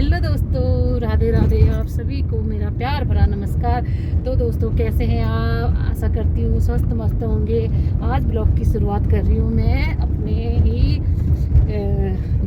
Hello दोस्तों, राधे राधे। आप सभी को मेरा प्यार भरा नमस्कार। तो दोस्तों, कैसे हैं आप? आशा करती हूँ स्वस्थ मस्त होंगे। आज ब्लॉग की शुरुआत कर रही हूँ मैं अपने ही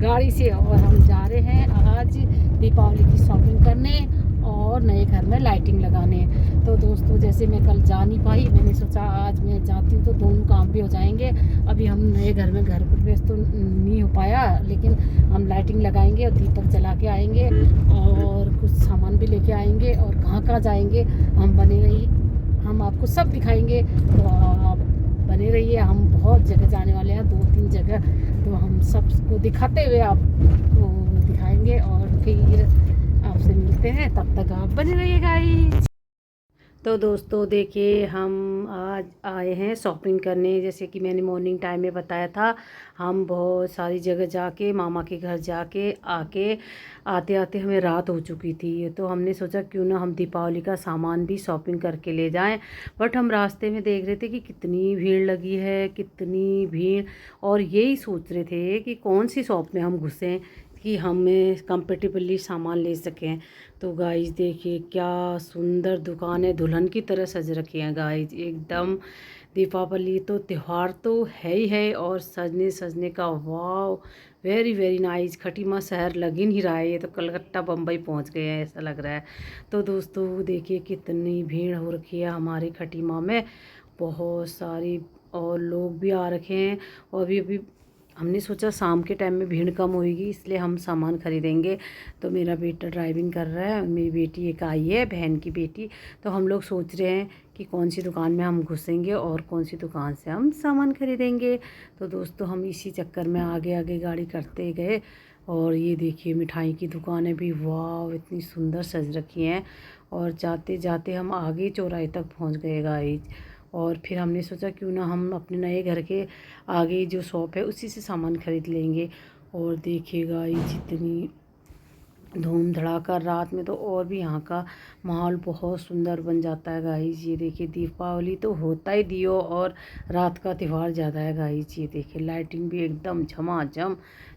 गाड़ी से, और हम जा रहे हैं आज दीपावली की शॉपिंग करने और नए घर में लाइटिंग लगाने। तो दोस्तों, जैसे मैं कल जा नहीं पाई, मैंने सोचा आज मैं जाती हूँ तो दोनों काम भी हो जाएंगे। अभी हम नए घर में घर प्रवेश तो नहीं हो पाया, लेकिन हम लाइटिंग लगाएंगे और दीपक जला के आएंगे और कुछ सामान भी लेके आएंगे। और कहाँ कहाँ जाएंगे हम बने रहिए, हम आपको सब दिखाएंगे। तो आप बने रहिए। हम बहुत जगह जाने वाले हैं, 2-3 जगह, तो हम सबको दिखाते हुए आपको दिखाएंगे और फिर आपसे मिलते हैं। तब तक आप बने रहिएगा ही। तो दोस्तों देखिए, हम आज आए हैं शॉपिंग करने। जैसे कि मैंने मॉर्निंग टाइम में बताया था, हम बहुत सारी जगह जाके, मामा के घर जाके आके आते आते हमें रात हो चुकी थी। तो हमने सोचा क्यों ना हम दीपावली का सामान भी शॉपिंग करके ले जाएं। बट हम रास्ते में देख रहे थे कि कितनी भीड़ लगी है, कितनी भीड़। और यही सोच रहे थे कि कौन सी शॉप में हम घुसें कि हमें कंफर्टेबली सामान ले सकें। तो गाइस देखिए, क्या सुंदर दुकान है, दुल्हन की तरह सज रखी है गाइस एकदम। दीपावली तो त्यौहार तो है ही है, और सजने सजने का वाव, वेरी वेरी नाइस। खटीमा शहर लग ही नहीं रहा है, ये तो कलकत्ता बम्बई पहुंच गए हैं ऐसा लग रहा है। तो दोस्तों देखिए, कितनी भीड़ हो रखी है हमारी खटीमा में, बहुत सारी, और लोग भी आ रखे हैं। और अभी अभी हमने सोचा शाम के टाइम में भीड़ कम होगी, इसलिए हम सामान खरीदेंगे। तो मेरा बेटा ड्राइविंग कर रहा है, मेरी बेटी एक आई है, बहन की बेटी। तो हम लोग सोच रहे हैं कि कौन सी दुकान में हम घुसेंगे और कौन सी दुकान से हम सामान खरीदेंगे। तो दोस्तों, हम इसी चक्कर में आगे आगे गाड़ी करते गए। और ये देखिए, मिठाई की दुकानें भी वाह इतनी सुंदर सज रखी हैं। और जाते जाते हम आगे चौराहे तक पहुंच गए गाइस। और फिर हमने सोचा क्यों ना हम अपने नए घर के आगे जो शॉप है उसी से सामान खरीद लेंगे। और देखिएगा, ये जितनी धूम धड़ाका रात में, तो और भी यहाँ का माहौल बहुत सुंदर बन जाता है गाइस। ये देखिए, दीपावली तो होता ही दियो और रात का त्यौहार ज़्यादा है गाइस। ये देखिए, लाइटिंग भी एकदम झमाझम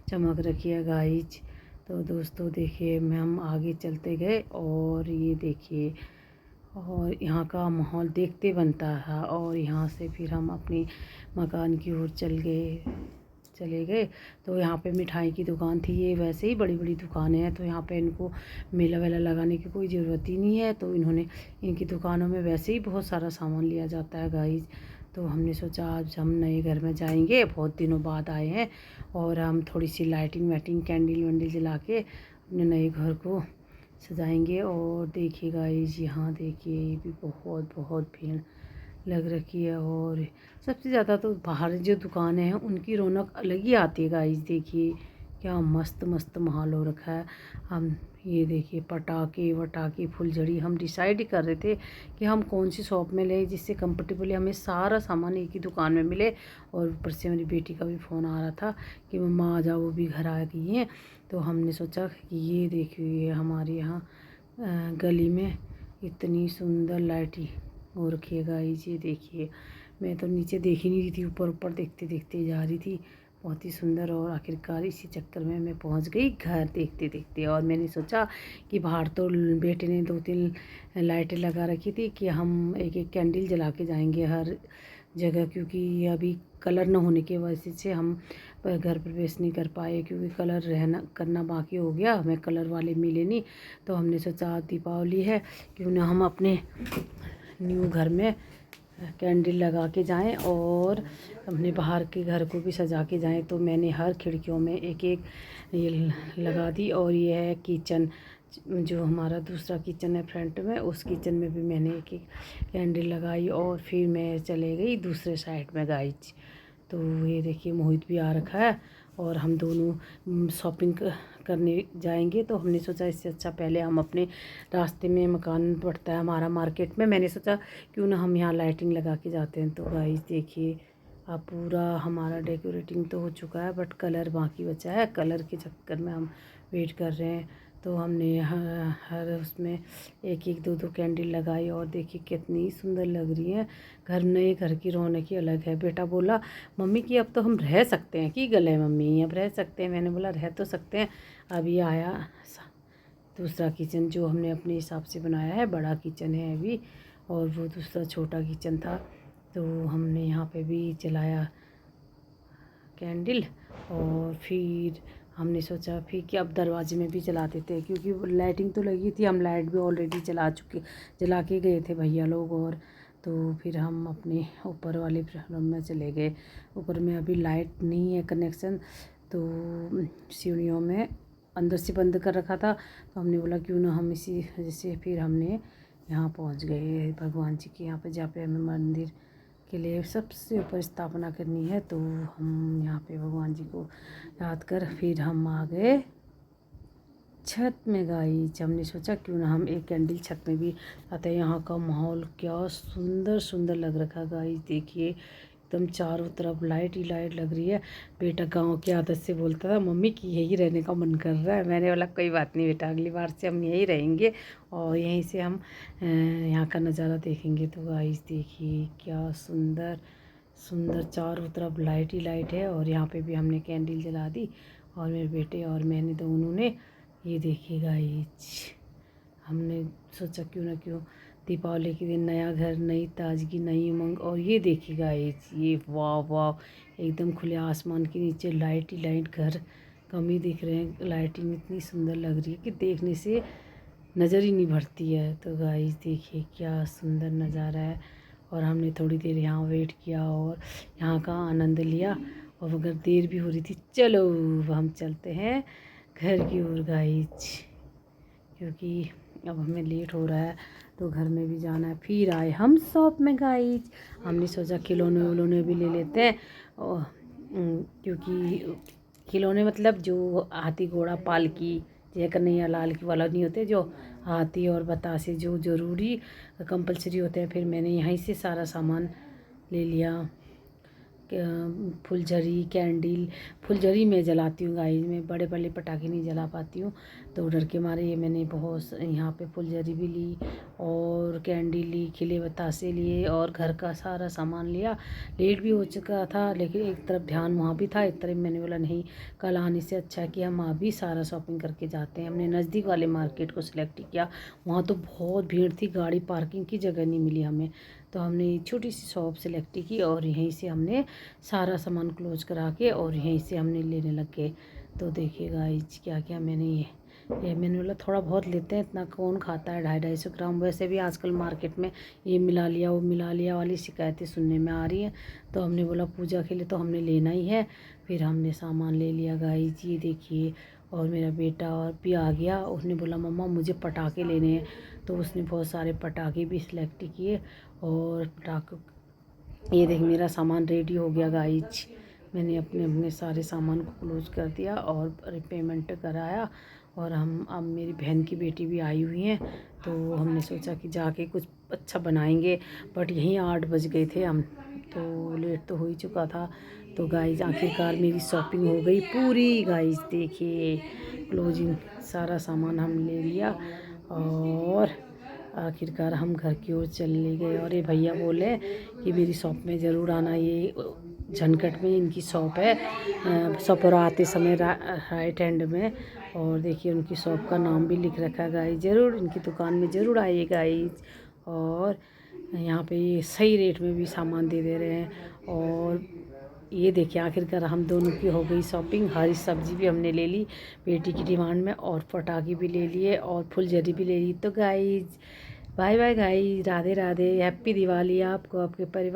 चमक रखी है गाइस। तो दोस्तों देखिए, मैं हम आगे चलते गए और ये देखिए, और यहाँ का माहौल देखते बनता है। और यहाँ से फिर हम अपने मकान की ओर चले गए। तो यहाँ पे मिठाई की दुकान थी, ये वैसे ही बड़ी बड़ी दुकानें हैं, तो यहाँ पे इनको मेला वेला लगाने की कोई ज़रूरत ही नहीं है। तो इन्होंने, इनकी दुकानों में वैसे ही बहुत सारा सामान लिया जाता है गाइस। तो हमने सोचा आज हम नए घर में जाएंगे, बहुत दिनों बाद आए हैं, और हम थोड़ी सी लाइटिंग वाइटिंग, कैंडल वैंडल जला के अपने नए घर को सजाएंगे। और देखिए गाइस, यहाँ देखिए, ये भी बहुत बहुत भीड़ लग रखी है। और सबसे ज़्यादा तो बाहर जो दुकानें हैं उनकी रौनक अलग ही आती है गाइस। देखिए, क्या मस्त मस्त माहौल हो रखा है। हम ये देखिए, पटाखे वटाखे फुलझड़ी, हम डिसाइड ही कर रहे थे कि हम कौन सी शॉप में लें जिससे कंफर्टेबली हमें सारा सामान एक ही दुकान में मिले। और ऊपर से मेरी बेटी का भी फ़ोन आ रहा था कि मम्मा आ जाओ, वो भी घर आ गई हैं। तो हमने सोचा कि ये देखिए, ये हमारे यहाँ गली में इतनी सुंदर लाइटिंग हो रखी है गाइस। ये देखिए, मैं तो नीचे देख ही नहीं रही थी, ऊपर ऊपर देखते देखते जा रही थी, बहुत ही सुंदर। और आखिरकार इसी चक्कर में मैं पहुंच गई घर देखते देखते। और मैंने सोचा कि बाहर तो बेटे ने 2-3 लाइटें लगा रखी थी कि हम एक एक कैंडल जला के जाएंगे हर जगह, क्योंकि अभी कलर न होने की वजह से हम घर प्रवेश नहीं कर पाए, क्योंकि कलर रहना करना बाकी हो गया, हमें कलर वाले मिले नहीं। तो हमने सोचा दीपावली है, क्यों ना हम अपने न्यू घर में कैंडल लगा के जाएं और अपने बाहर के घर को भी सजा के जाएं। तो मैंने हर खिड़कियों में एक एक ये लगा दी। और ये है किचन, जो हमारा दूसरा किचन है फ्रंट में, उस किचन में भी मैंने एक एक कैंडल लगाई। और फिर मैं चले गई दूसरे साइड में गाइस। तो ये देखिए, मोहित भी आ रखा है और हम दोनों शॉपिंग करने जाएंगे। तो हमने सोचा इससे अच्छा पहले हम अपने रास्ते में मकान पड़ता है हमारा मार्केट में, मैंने सोचा क्यों ना हम यहाँ लाइटिंग लगा के जाते हैं। तो गाइस देखिए, अब पूरा हमारा डेकोरेटिंग तो हो चुका है, बट कलर बाकी बचा है, कलर के चक्कर में हम वेट कर रहे हैं। तो हमने हर उसमें एक एक दो दो कैंडल लगाई, और देखिए कितनी सुंदर लग रही है। घर, नए घर की रौनक ही अलग है। बेटा बोला मम्मी कि अब तो हम रह सकते हैं, कि गले मम्मी अब रह सकते हैं। मैंने बोला रह तो सकते हैं। अब ये आया दूसरा किचन जो हमने अपने हिसाब से बनाया है, बड़ा किचन है अभी, और वो दूसरा छोटा किचन था। तो हमने यहाँ पे भी जलाया कैंडल, और फिर हमने सोचा फिर कि अब दरवाजे में भी जला देते हैं, क्योंकि लाइटिंग तो लगी थी, हम लाइट भी ऑलरेडी जला के गए थे भैया लोग। और तो फिर हम अपने ऊपर वाले रूम में चले गए। ऊपर में अभी लाइट नहीं है कनेक्शन, तो सीढ़ियों में अंदर से बंद कर रखा था, तो हमने बोला क्यों ना हम इसी वजह से फिर हमने यहाँ पहुँच गए भगवान जी के यहाँ पे, जहाँ पे हमें मंदिर के लिए सबसे ऊपर स्थापना करनी है। तो हम यहाँ पे भगवान जी को याद कर फिर हम आ गए छत में। गाइस हमने सोचा क्यों ना हम एक कैंडल छत में भी आते हैं। यहाँ का माहौल क्या सुंदर सुंदर लग रखा गाइस, देखिए एकदम चारों तरफ लाइट ही लाइट लग रही है। बेटा गांव की आदत से बोलता था मम्मी कि यही रहने का मन कर रहा है। मैंने बोला कोई बात नहीं बेटा, अगली बार से हम यहीं रहेंगे और यहीं से हम यहाँ का नज़ारा देखेंगे। तो गाइस देखिए क्या सुंदर सुंदर चारों तरफ लाइट ही लाइट है। और यहाँ पे भी हमने कैंडल जला दी, और मेरे बेटे और मैंने दोनों ने। ये देखिए गाइस हमने सोचा क्यों ना क्यों दीपावली के दिन नया घर, नई ताजगी, नई उमंग। और ये देखिए गाइस, ये वाह वाह एकदम खुले आसमान के नीचे लाइट ही लाइट, घर कम ही दिख रहे हैं, लाइटिंग इतनी सुंदर लग रही है कि देखने से नज़र ही नहीं भरती है। तो गाइस देखिए क्या सुंदर नज़ारा है। और हमने थोड़ी देर यहाँ वेट किया और यहाँ का आनंद लिया, और अगर देर भी हो रही थी, चलो हम चलते हैं घर की ओर गाइस, क्योंकि अब हमें लेट हो रहा है तो घर में भी जाना है। फिर आए हम शॉप में गाइस, हमने सोचा खिलौने विलौने भी ले लेते हैं। और क्योंकि खिलौने मतलब जो हाथी घोड़ा पालकी, जय कन्हैया लाल की वाला नहीं होते, जो हाथी और बतासे जो ज़रूरी कंपलसरी होते हैं। फिर मैंने यहीं से सारा सामान ले लिया। फुलझड़ी कैंडल, फुलझड़ी मैं जलाती हूँ गाइस, मैं बड़े बड़े पटाखे नहीं जला पाती हूँ, तो डर के मारे ये मैंने बहुत यहाँ पे फुलझड़ी भी ली और कैंडल ली, खिले बतासे लिए, और घर का सारा सामान लिया। लेट भी हो चुका था, लेकिन एक तरफ ध्यान वहाँ भी था, एक तरफ मैंने बोला नहीं, कल आने से अच्छा है कि हम अभी सारा शॉपिंग करके जाते हैं। हमने नज़दीक वाले मार्केट को सिलेक्ट किया, वहाँ तो बहुत भीड़ थी, गाड़ी पार्किंग की जगह नहीं मिली हमें, तो हमने छोटी सी शॉप सेलेक्ट की और यहीं से हमने सारा सामान क्लोज करा के और यहीं से हमने लेने लग गए। तो देखिए गाइस क्या क्या मैंने ये मैंने बोला थोड़ा बहुत लेते हैं, इतना कौन खाता है 250-250 ग्राम। वैसे भी आजकल मार्केट में ये मिला लिया वो मिला लिया वाली शिकायतें सुनने में आ रही हैं, तो हमने बोला पूजा के लिए तो हमने लेना ही है। फिर हमने सामान ले लिया गाइस, ये देखिए। और मेरा बेटा और भी आ गया, उसने बोला मम्मा मुझे पटाखे लेने हैं, तो उसने बहुत सारे पटाखे भी सिलेक्ट किए। और पटाखे ये देख मेरा सामान रेडी हो गया गाइज, मैंने अपने अपने सारे सामान को क्लोज कर दिया और पेमेंट कराया। और हम अब मेरी बहन की बेटी भी आई हुई हैं, तो हमने सोचा कि जाके कुछ अच्छा बनाएंगे, बट यहीं 8 बज गए थे हम, तो लेट तो हो ही चुका था। तो गाइज आखिरकार मेरी शॉपिंग हो गई पूरी गाइज, देखिए क्लोजिंग सारा सामान हम ले लिया और आखिरकार हम घर की ओर चले गए। और ये भैया बोले कि मेरी शॉप में ज़रूर आना, ये झनकट में इनकी शॉप है, सपरा आते समय राइट हैंड में। और देखिए उनकी शॉप का नाम भी लिख रखा है गाइस, ज़रूर इनकी दुकान में ज़रूर आइए गाइस। और यहाँ पे ये सही रेट में भी सामान दे रहे हैं। और ये देखिए आखिरकार हम दोनों की हो गई शॉपिंग, हरी सब्जी भी हमने ले ली बेटी की डिमांड में, और पटाखे भी ले लिए और फुलझड़ी भी ले ली। तो guys bye bye guys, Radhe Radhe, happy Diwali आपको, आपके परिवार।